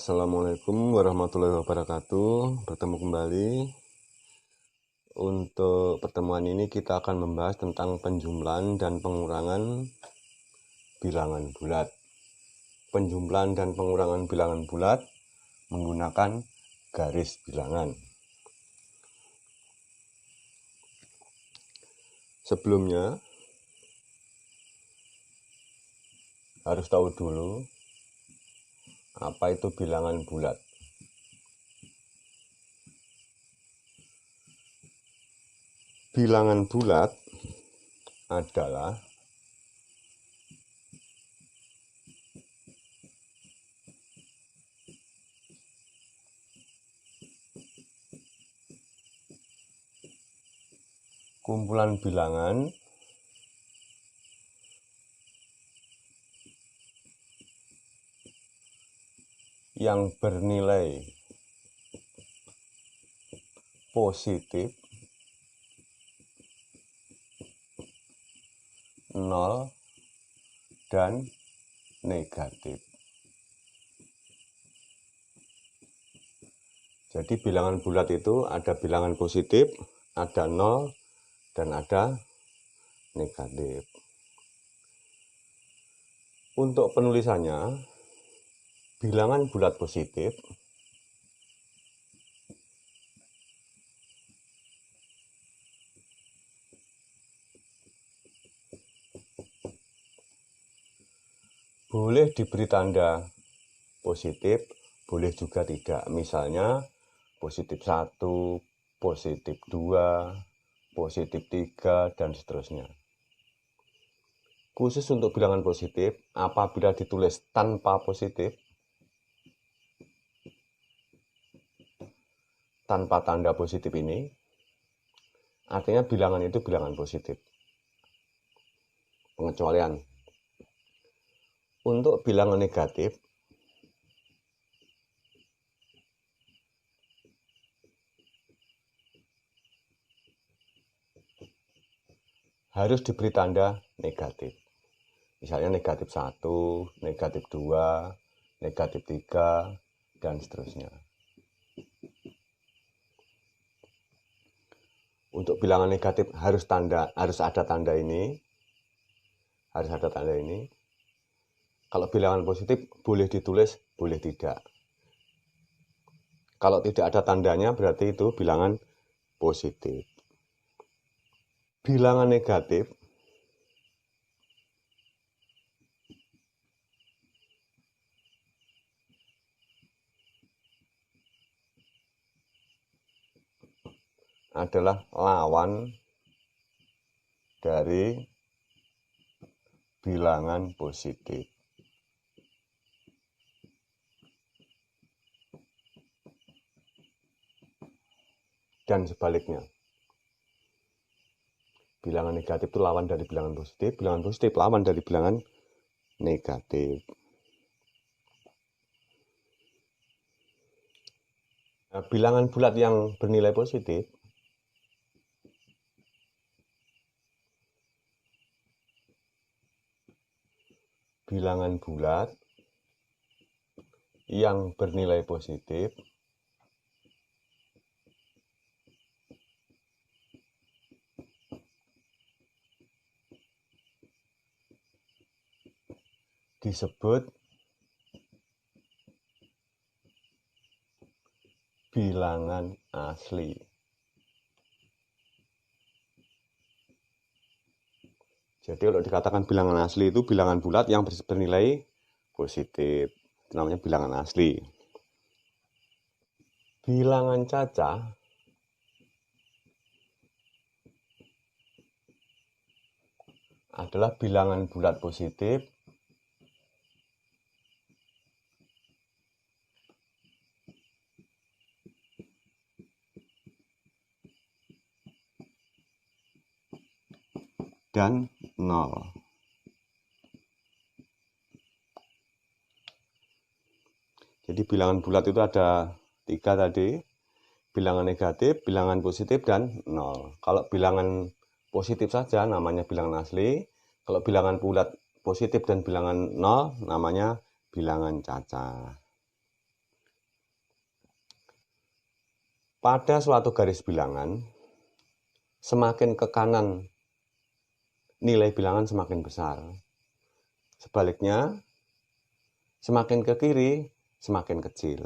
Assalamualaikum warahmatullahi wabarakatuh. Bertemu kembali. Untuk pertemuan ini kita akan membahas tentang penjumlahan dan pengurangan bilangan bulat. Penjumlahan dan pengurangan bilangan bulat menggunakan garis bilangan. Sebelumnya harus tahu dulu apa itu bilangan bulat. Bilangan bulat adalah kumpulan bilangan yang bernilai positif, 0, dan negatif. Jadi bilangan bulat itu ada bilangan positif, ada 0, dan ada negatif. Untuk penulisannya, bilangan bulat positif boleh diberi tanda positif, boleh juga tidak. Misalnya positif 1, positif 2, positif 3, dan seterusnya. Khusus untuk bilangan positif, apabila ditulis tanpa positif, tanpa tanda positif ini, artinya bilangan itu bilangan positif. Pengecualian. Untuk bilangan negatif, harus diberi tanda negatif. Misalnya negatif 1, negatif 2, negatif 3, dan seterusnya. Untuk bilangan negatif harus ada tanda ini. Harus ada tanda ini. Kalau bilangan positif boleh ditulis, boleh tidak. Kalau tidak ada tandanya berarti itu bilangan positif. Bilangan negatif adalah lawan dari bilangan positif. Dan sebaliknya. Bilangan negatif itu lawan dari bilangan positif lawan dari bilangan negatif. Nah, bilangan bulat yang bernilai positif bilangan bulat yang bernilai positif disebut bilangan asli. Jadi kalau dikatakan bilangan asli itu bilangan bulat yang bernilai positif. Itu namanya bilangan asli. Bilangan cacah adalah bilangan bulat positif dan 0. Jadi bilangan bulat itu ada 3 tadi, bilangan negatif, bilangan positif, dan 0. Kalau bilangan positif saja namanya bilangan asli, kalau bilangan bulat positif dan bilangan 0 namanya bilangan cacah. Pada suatu garis bilangan, semakin ke kanan nilai bilangan semakin besar. Sebaliknya, semakin ke kiri semakin kecil.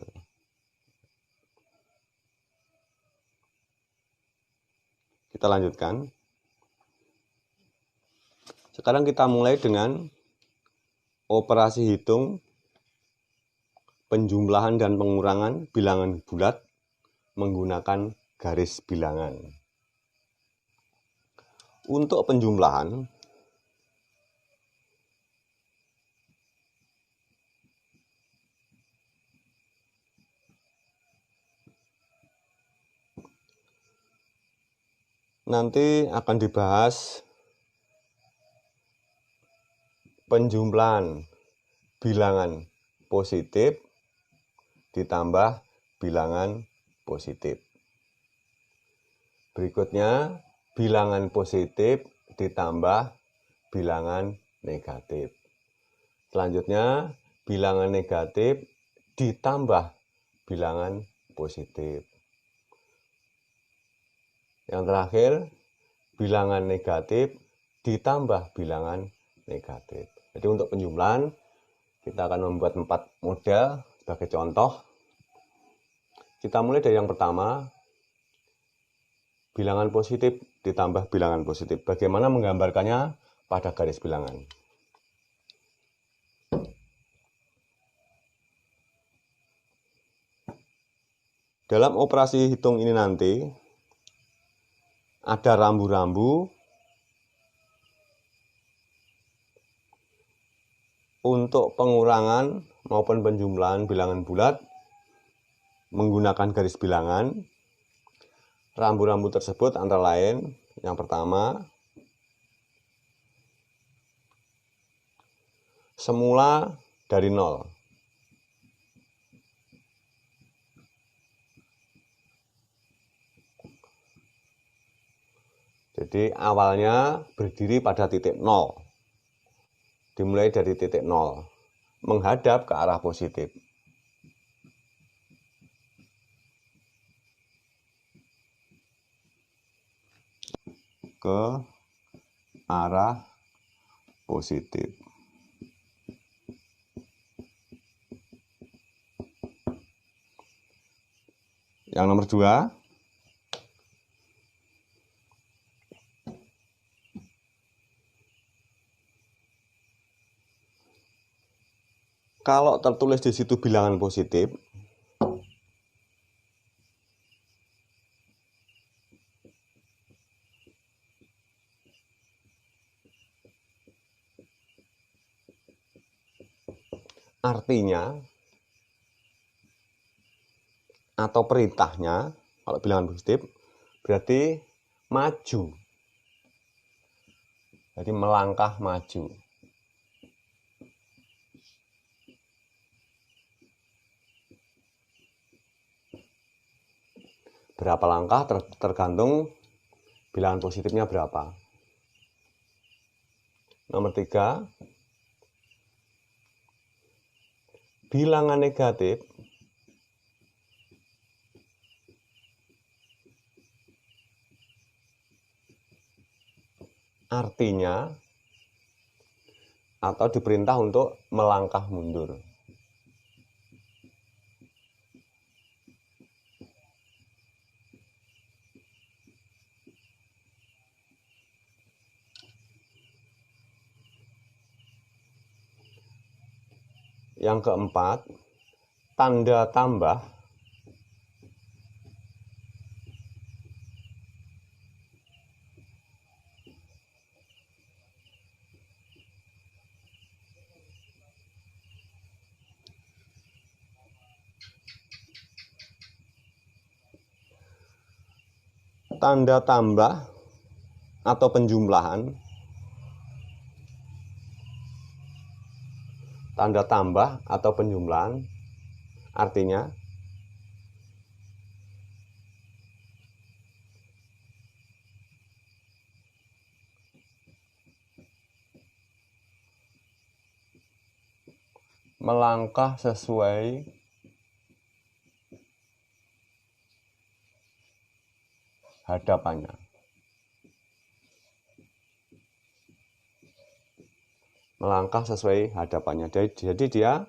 Kita lanjutkan. Sekarang kita mulai dengan operasi hitung penjumlahan dan pengurangan bilangan bulat menggunakan garis bilangan. Untuk penjumlahan, nanti akan dibahas penjumlahan bilangan positif ditambah bilangan positif. Berikutnya, bilangan positif ditambah bilangan negatif. Selanjutnya, bilangan negatif ditambah bilangan positif. Yang terakhir, bilangan negatif ditambah bilangan negatif. Jadi untuk penjumlahan, kita akan membuat 4 model sebagai contoh. Kita mulai dari yang pertama, bilangan positif ditambah bilangan positif. Bagaimana menggambarkannya pada garis bilangan? Dalam operasi hitung ini nanti, ada rambu-rambu untuk pengurangan maupun penjumlahan bilangan bulat menggunakan garis bilangan. Rambu-rambu tersebut antara lain, yang pertama, semula dari 0. Jadi awalnya berdiri pada titik 0. Dimulai dari titik 0, menghadap ke arah positif. Ke arah positif. Yang nomor 2, kalau tertulis di situ bilangan positif, artinya atau perintahnya, kalau bilangan positif, berarti maju. Jadi melangkah maju. Berapa langkah tergantung bilangan positifnya berapa. Nomor 3, bilangan negatif artinya atau diperintah untuk melangkah mundur. Yang keempat, tanda tambah tanda tambah atau penjumlahan tanda tambah atau penjumlahan, artinya melangkah sesuai hadapannya. Melangkah sesuai hadapannya. Jadi dia,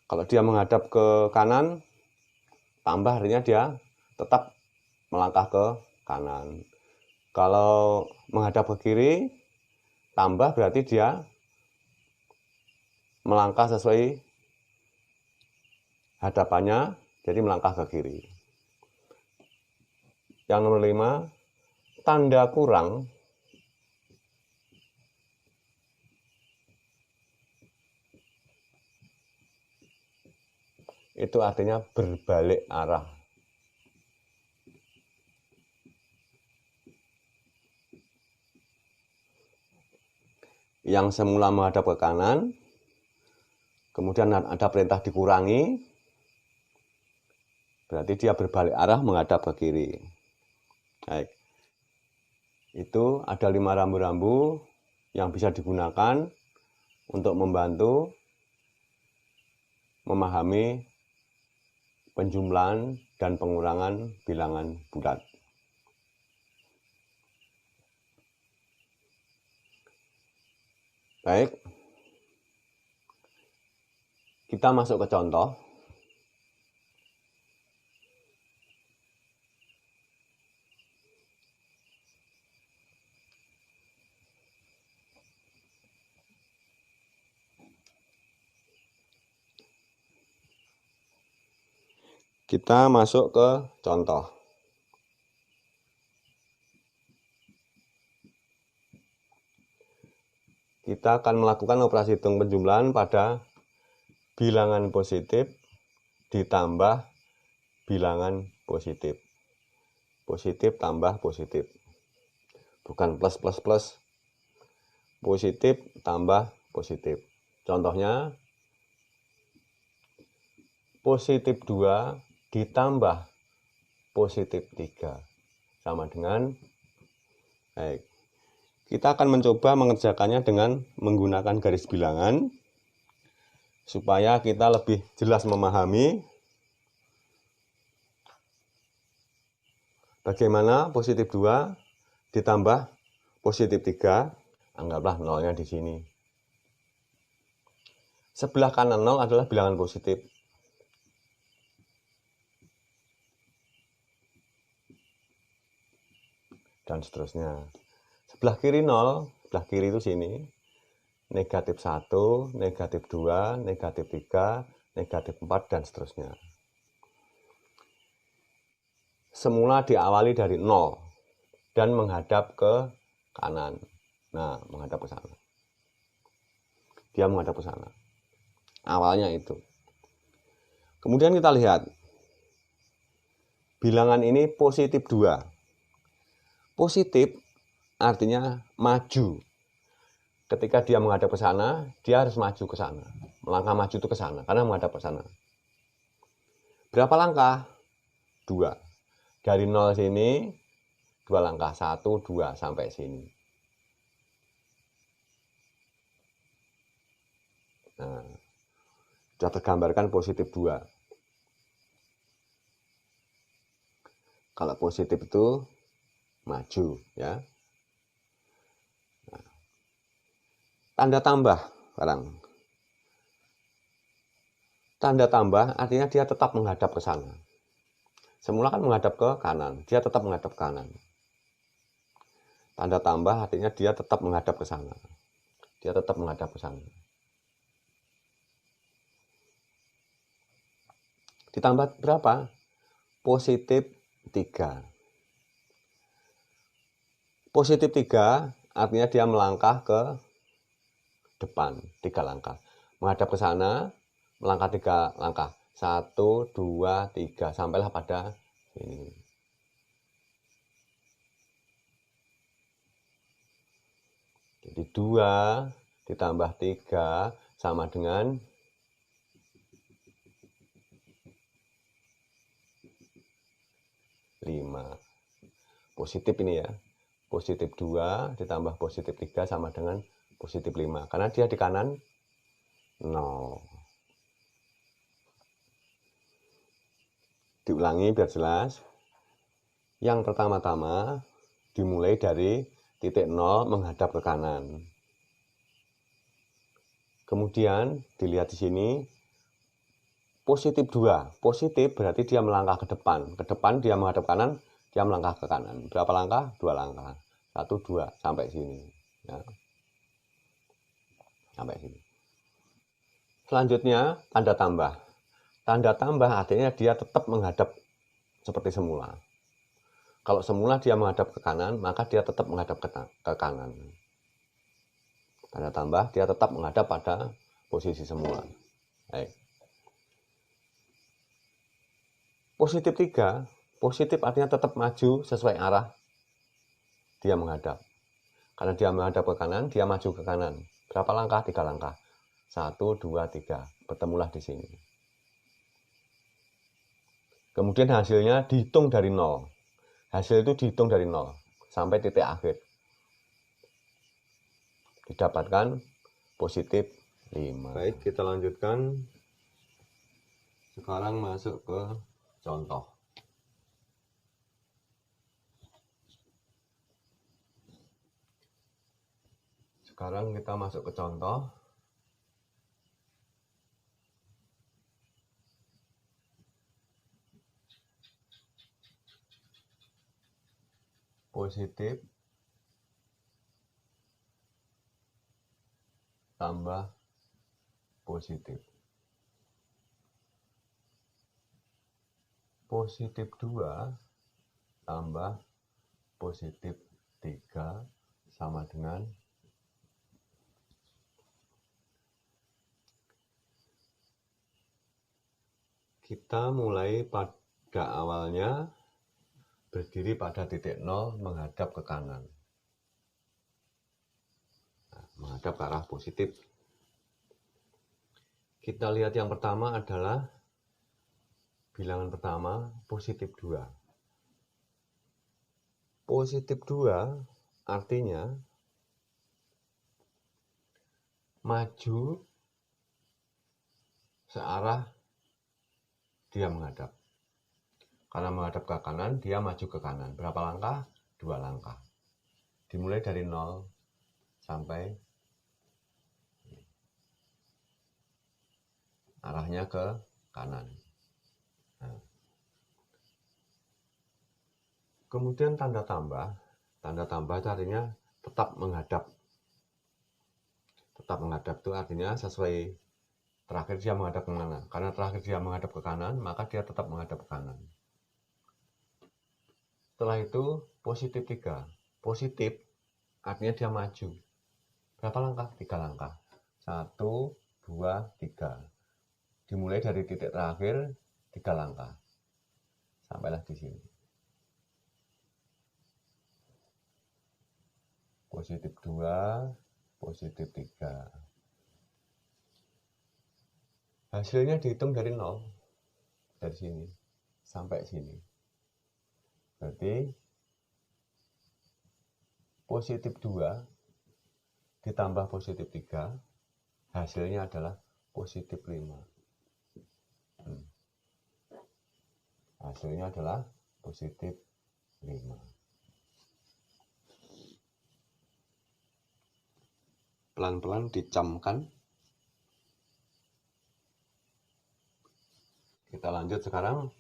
kalau dia menghadap ke kanan, tambah artinya dia tetap melangkah ke kanan. Kalau menghadap ke kiri, tambah berarti dia melangkah sesuai hadapannya, jadi melangkah ke kiri. Yang nomor 5, tanda kurang itu artinya berbalik arah. Yang semula menghadap ke kanan, kemudian ada perintah dikurangi, berarti dia berbalik arah menghadap ke kiri. Baik. Itu ada 5 rambu-rambu yang bisa digunakan untuk membantu memahami penjumlahan dan pengurangan bilangan bulat. Baik, kita masuk ke contoh. Kita masuk ke contoh. Kita akan melakukan operasi hitung penjumlahan pada bilangan positif ditambah bilangan positif. Positif tambah positif. Bukan plus plus plus. Positif tambah positif. Contohnya, positif 2 ditambah positif 3 sama dengan, baik, kita akan mencoba mengerjakannya dengan menggunakan garis bilangan supaya kita lebih jelas memahami bagaimana positif 2 ditambah positif 3, anggaplah nolnya di sini. Sebelah kanan 0 adalah bilangan positif. Dan seterusnya. Sebelah kiri 0, sebelah kiri itu sini. Negatif 1, negatif 2, negatif 3, negatif 4, dan seterusnya. Semula diawali dari 0 dan menghadap ke kanan. Nah, menghadap ke sana. Dia menghadap ke sana. Awalnya itu. Kemudian kita lihat. Bilangan ini positif 2. Positif artinya maju. Ketika dia menghadap ke sana, dia harus maju ke sana. Melangkah maju itu ke sana, karena menghadap ke sana. Berapa langkah? 2. Dari 0 sini, 2 langkah. 1, 2, sampai sini. Nah, sudah tergambarkan positif 2. Kalau positif itu maju, ya. Nah, tanda tambah sekarang. Tanda tambah artinya dia tetap menghadap ke sana. Semula kan menghadap ke kanan, dia tetap menghadap ke kanan. Tanda tambah artinya dia tetap menghadap ke sana. Dia tetap menghadap ke sana. Ditambah berapa? Positif 3. Positif 3 artinya dia melangkah ke depan 3 langkah. Menghadap ke sana, melangkah 3 langkah. 1, 2, 3, sampailah pada sini. Jadi 2 ditambah 3 sama dengan 5. Positif ini ya. Positif 2 ditambah positif 3 sama dengan positif 5. Karena dia di kanan 0. Diulangi biar jelas. Yang pertama-tama dimulai dari titik 0 menghadap ke kanan. Kemudian dilihat di sini positif 2. Positif berarti dia melangkah ke depan. Ke depan dia menghadap kanan, dia melangkah ke kanan. Berapa langkah? 2 langkah. 1, 2 sampai sini. Ya. Sampai sini. Selanjutnya tanda tambah. Tanda tambah artinya dia tetap menghadap seperti semula. Kalau semula dia menghadap ke kanan, maka dia tetap menghadap ke kanan. Tanda tambah dia tetap menghadap pada posisi semula. Baik. Positif 3, positif artinya tetap maju sesuai arah dia menghadap. Karena dia menghadap ke kanan, dia maju ke kanan. Berapa langkah? 3 langkah. 1, 2, 3. Bertemulah di sini. Kemudian hasilnya dihitung dari 0. Hasil itu dihitung dari 0 sampai titik akhir. Didapatkan positif 5. Baik, kita lanjutkan. Sekarang masuk ke contoh. Sekarang kita masuk ke contoh. Positif tambah positif. Positif 2 tambah positif 3 sama dengan kita mulai pada awalnya berdiri pada titik 0 menghadap ke kanan. Nah, menghadap ke arah positif. Kita lihat yang pertama adalah bilangan pertama positif 2. Positif 2 artinya maju searah dia menghadap. Karena menghadap ke kanan, dia maju ke kanan. Berapa langkah? 2 langkah. Dimulai dari 0 sampai arahnya ke kanan. Nah. Kemudian tanda tambah. Tanda tambah itu artinya tetap menghadap. Tetap menghadap itu artinya sesuai terakhir dia menghadap ke mana. Karena terakhir dia menghadap ke kanan, maka dia tetap menghadap ke kanan. Setelah itu positif 3. Positif artinya dia maju. Berapa langkah? 3 langkah. 1, 2, 3. Dimulai dari titik terakhir 3 langkah. Sampailah di sini. Positif 2, positif 3. Hasilnya dihitung dari 0. Dari sini sampai sini. Berarti positif 2 ditambah positif 3, hasilnya adalah positif 5. Hasilnya adalah positif 5. Pelan-pelan dicamkan. Kita lanjut sekarang.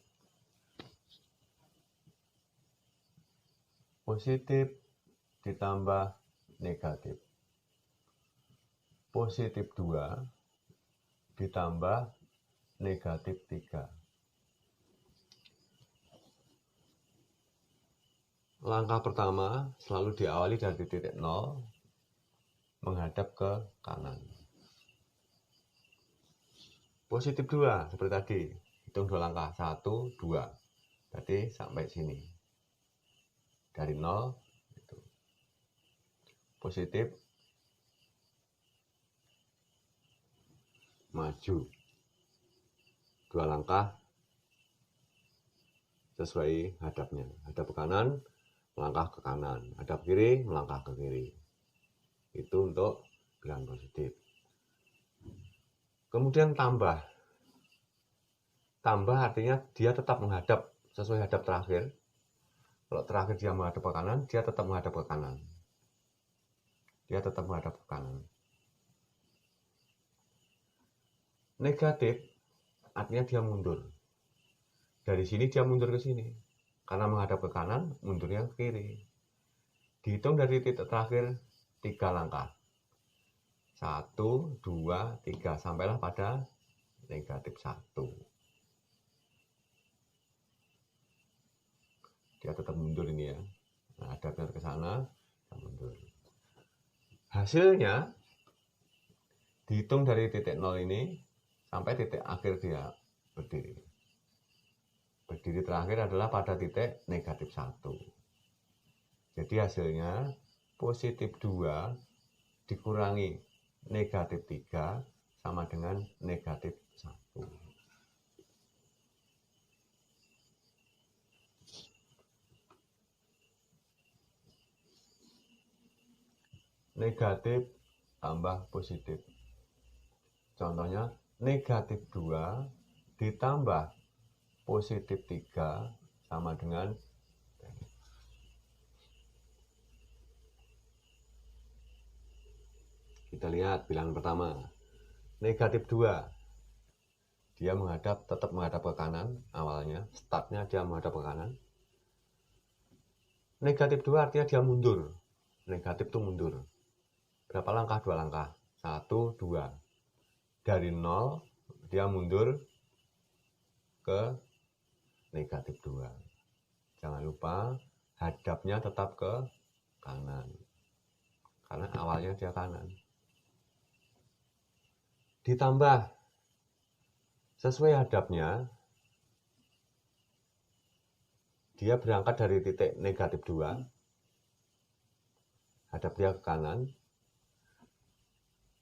Positif ditambah negatif. Positif 2 ditambah negatif 3. Langkah pertama selalu diawali dari titik 0 menghadap ke kanan. Positif 2 seperti tadi. Hitung 2 langkah. 1, 2. Berarti sampai sini. Dari 0 itu. Positif maju 2 langkah sesuai hadapnya. Hadap ke kanan, melangkah ke kanan. Hadap kiri, melangkah ke kiri. Itu untuk bilangan positif. Kemudian tambah. Tambah artinya dia tetap menghadap sesuai hadap terakhir. Kalau terakhir dia menghadap ke kanan, dia tetap menghadap ke kanan. Dia tetap menghadap ke kanan. Negatif artinya dia mundur. Dari sini dia mundur ke sini. Karena menghadap ke kanan, mundurnya ke kiri. Dihitung dari titik terakhir 3 langkah. 1, 2, 3. Sampailah pada negatif 1. Dia tetap mundur ini ya. Nah, hadapnya ke sana, mundur. Hasilnya dihitung dari titik 0 ini sampai titik akhir dia berdiri. Berdiri terakhir adalah pada titik negatif 1. Jadi hasilnya positif 2 dikurangi negatif 3 sama dengan negatif 1. Negatif tambah positif. Contohnya negatif 2 ditambah positif 3 sama dengan kita lihat bilangan pertama. Negatif 2 dia tetap menghadap ke kanan awalnya. Startnya dia menghadap ke kanan. Negatif 2 artinya dia mundur. Negatif itu mundur. Berapa langkah? 2 langkah. 1, 2. Dari 0 dia mundur ke negatif 2. Jangan lupa hadapnya tetap ke kanan. Karena awalnya dia kanan. Ditambah sesuai hadapnya, dia berangkat dari titik negatif 2. Hadap dia ke kanan.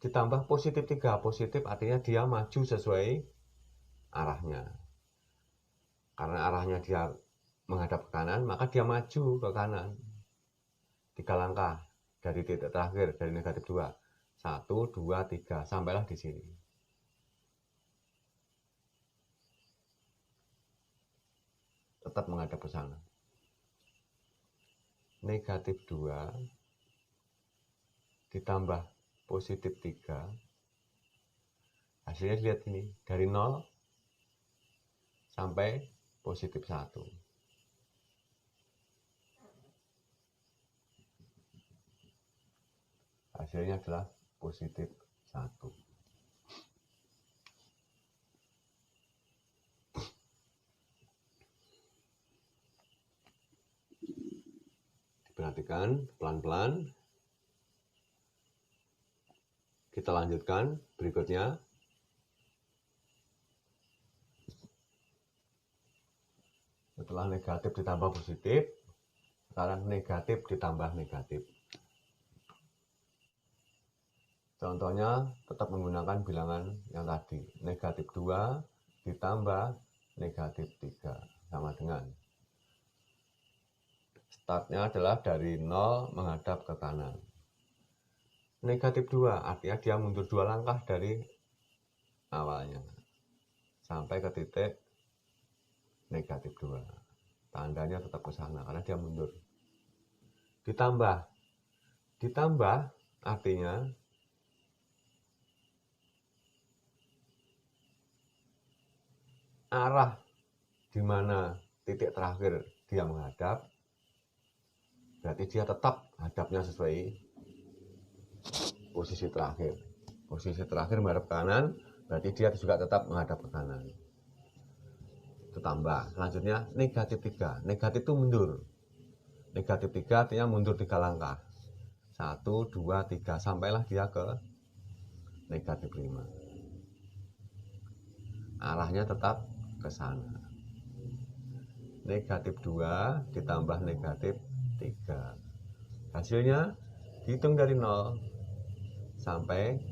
Ditambah positif 3. Positif artinya dia maju sesuai arahnya. Karena arahnya dia menghadap ke kanan, maka dia maju ke kanan. 3 langkah dari titik terakhir, dari negatif 2. 1, 2, 3. Sampailah di sini. Tetap menghadap ke sana. Negatif 2 ditambah positif 3. Hasilnya lihat ini. Dari 0 sampai positif 1. Hasilnya adalah positif 1. Diperhatikan pelan-pelan. Kita lanjutkan berikutnya. Setelah negatif ditambah positif, sekarang negatif ditambah negatif. Contohnya tetap menggunakan bilangan yang tadi. Negatif 2 ditambah negatif 3 sama dengan. Startnya adalah dari 0 menghadap ke kanan. Negatif 2 artinya dia mundur 2 langkah dari awalnya sampai ke titik negatif 2. Tandanya tetap ke sana karena dia mundur. Ditambah artinya arah di mana titik terakhir dia menghadap, berarti dia tetap hadapnya sesuai posisi terakhir. Posisi terakhir menghadap ke kanan, berarti dia juga tetap menghadap ke kanan. Itu tambah. Selanjutnya negatif 3. Negatif itu mundur. Negatif 3 artinya mundur 3 langkah. 1, 2, 3. Sampailah dia ke negatif 5. Arahnya tetap ke sana. Negatif 2 ditambah negatif 3. Hasilnya dihitung dari 0 sampai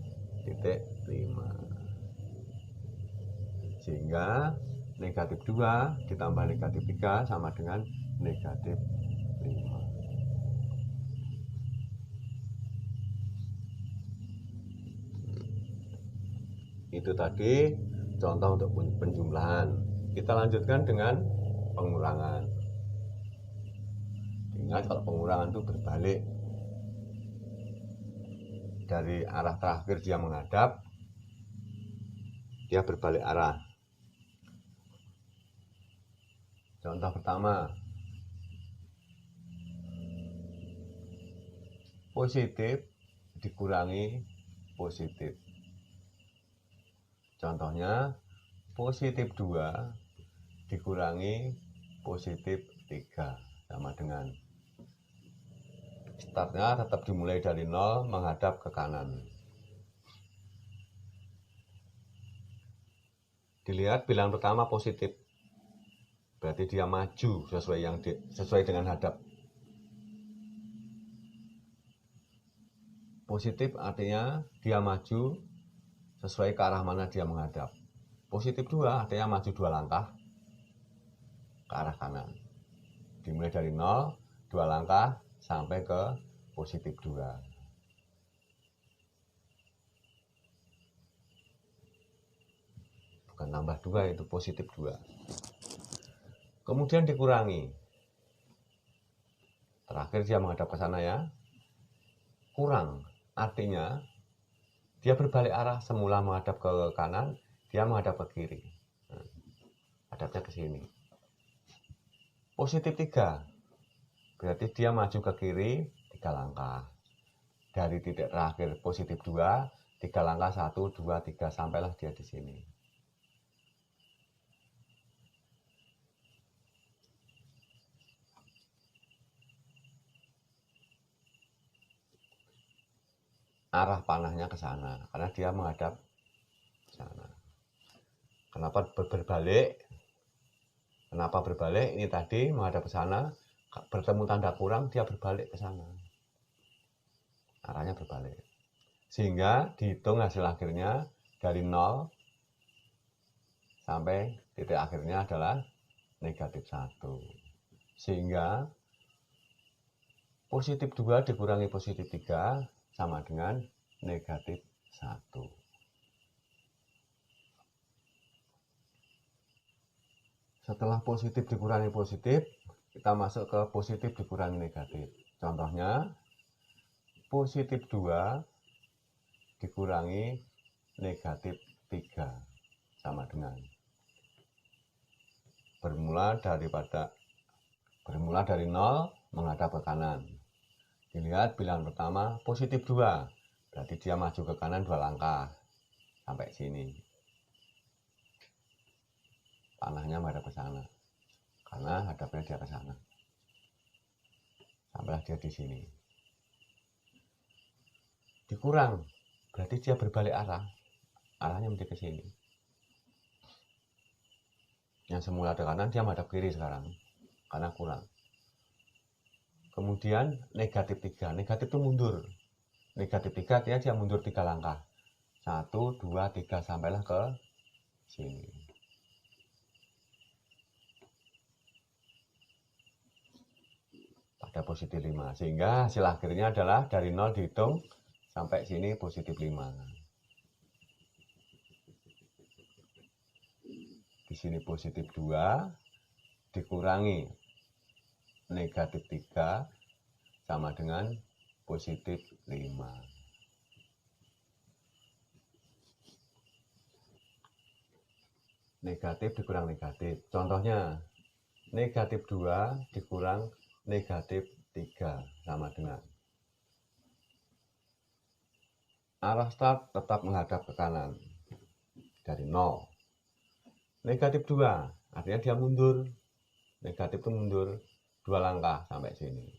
titik 5. Sehingga negatif 2 ditambah negatif 3 sama dengan negatif 5. Itu tadi contoh untuk penjumlahan. Kita lanjutkan dengan pengurangan. Ingat kalau pengurangan itu berbalik. Dari arah terakhir dia menghadap, dia berbalik arah. Contoh pertama, positif dikurangi positif. Contohnya, positif 2 dikurangi positif 3 sama dengan startnya tetap dimulai dari 0 menghadap ke kanan. Dilihat bilangan pertama positif, berarti dia maju sesuai dengan hadap. Positif artinya dia maju sesuai ke arah mana dia menghadap. Positif 2 artinya maju 2 langkah ke arah kanan. Dimulai dari 0, 2 langkah sampai ke positif 2. Bukan tambah 2, itu positif 2. Kemudian dikurangi. Terakhir dia menghadap ke sana ya. Kurang artinya dia berbalik arah, semula menghadap ke kanan, dia menghadap ke kiri. Nah, hadapnya ke sini. Positif 3 berarti dia maju ke kiri 3 langkah. Dari titik terakhir positif 2, 3 langkah 1, 2, 3 sampailah dia di sini. Arah panahnya ke sana karena dia menghadap ke sana. Kenapa berbalik? Kenapa berbalik? Ini tadi menghadap ke sana, bertemu tanda kurang, dia berbalik ke sana. Arahnya berbalik. Sehingga dihitung hasil akhirnya dari 0 sampai titik akhirnya adalah negatif 1. Sehingga positif 2 dikurangi positif 3 sama dengan negatif 1. Setelah positif dikurangi positif, kita masuk ke positif dikurangi negatif. Contohnya, positif 2 dikurangi negatif 3 sama dengan bermula dari 0 menghadap ke kanan. Dilihat bilangan pertama positif 2, berarti dia maju ke kanan 2 langkah sampai sini. Panahnya menghadap ke sana karena hadapnya dia ke sana. Sampailah dia di sini. Dikurang berarti dia berbalik arah. Arahnya menjadi ke sini. Yang semula ke kanan dia menghadap kiri sekarang karena kurang. Kemudian negatif 3. Negatif itu mundur. Negatif 3 dia mundur 3 langkah. 1, 2, 3 sampailah ke sini. Pada positif 5. Sehingga hasil akhirnya adalah dari 0 dihitung sampai sini positif 5. Di sini positif 2 dikurangi negatif 3 sama dengan positif 5. Negatif dikurang negatif. Contohnya, negatif 2 dikurang negatif 3 sama dengan arah start tetap menghadap ke kanan dari 0. Negatif 2 artinya dia mundur. Negatif itu mundur 2 langkah sampai sini.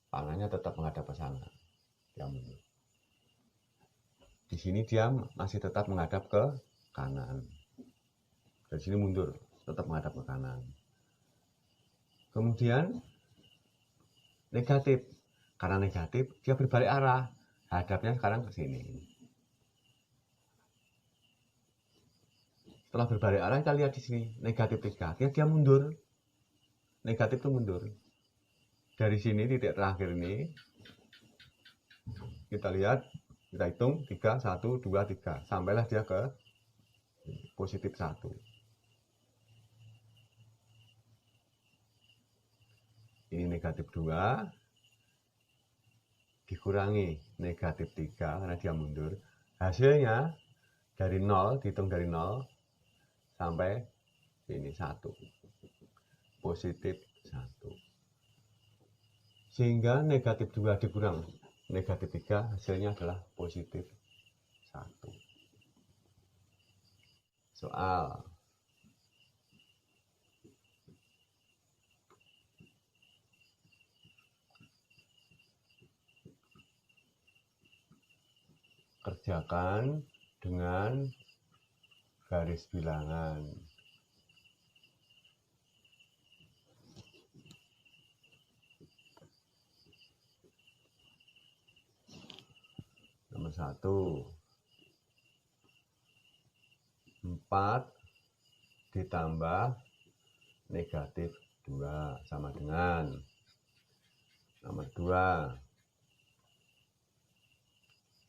Panahnya tetap menghadap ke sana. Dia mundur. Di sini dia masih tetap menghadap ke kanan. Dari sini mundur, tetap menghadap ke kanan. Kemudian negatif. Karena negatif, dia berbalik arah. Hadapnya sekarang ke sini. Setelah berbalik arah, kita lihat di sini negatif 3, dia mundur. Negatif itu mundur. Dari sini titik terakhir ini kita lihat, kita hitung 3, 1, 2, 3, sampailah dia ke positif 1. Ini negatif 2 dikurangi negatif 3 karena dia mundur. Hasilnya dari 0, dihitung dari 0 sampai ini 1. Positif 1. Sehingga negatif 2 dikurang negatif 3, hasilnya adalah positif 1. Soal. Kerjakan dengan garis bilangan. Nomor 1, 4 ditambah negatif 2 sama dengan. Nomor 2,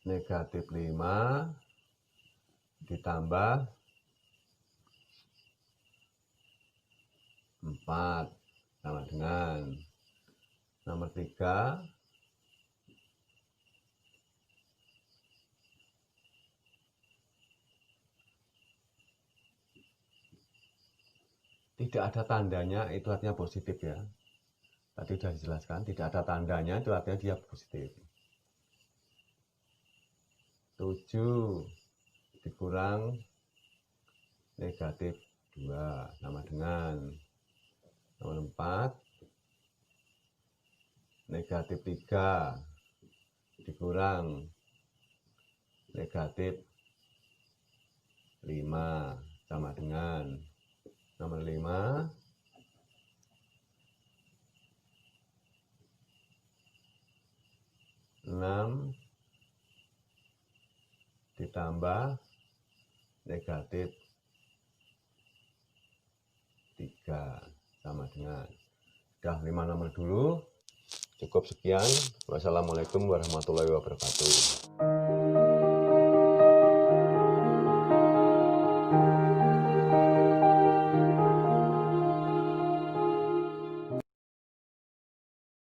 negatif 5 ditambah 4 sama dengan. Nomor 3, tidak ada tandanya, itu artinya positif ya. Tadi sudah dijelaskan, tidak ada tandanya, itu artinya dia positif. 7 dikurang negatif 2 sama dengan. Nomor 4, negatif 3 dikurang negatif 5 sama dengan. Nomor 5, enam ditambah negatif 3 sama dengan. Sudah 5 nomor dulu. Cukup sekian. Wassalamualaikum warahmatullahi wabarakatuh.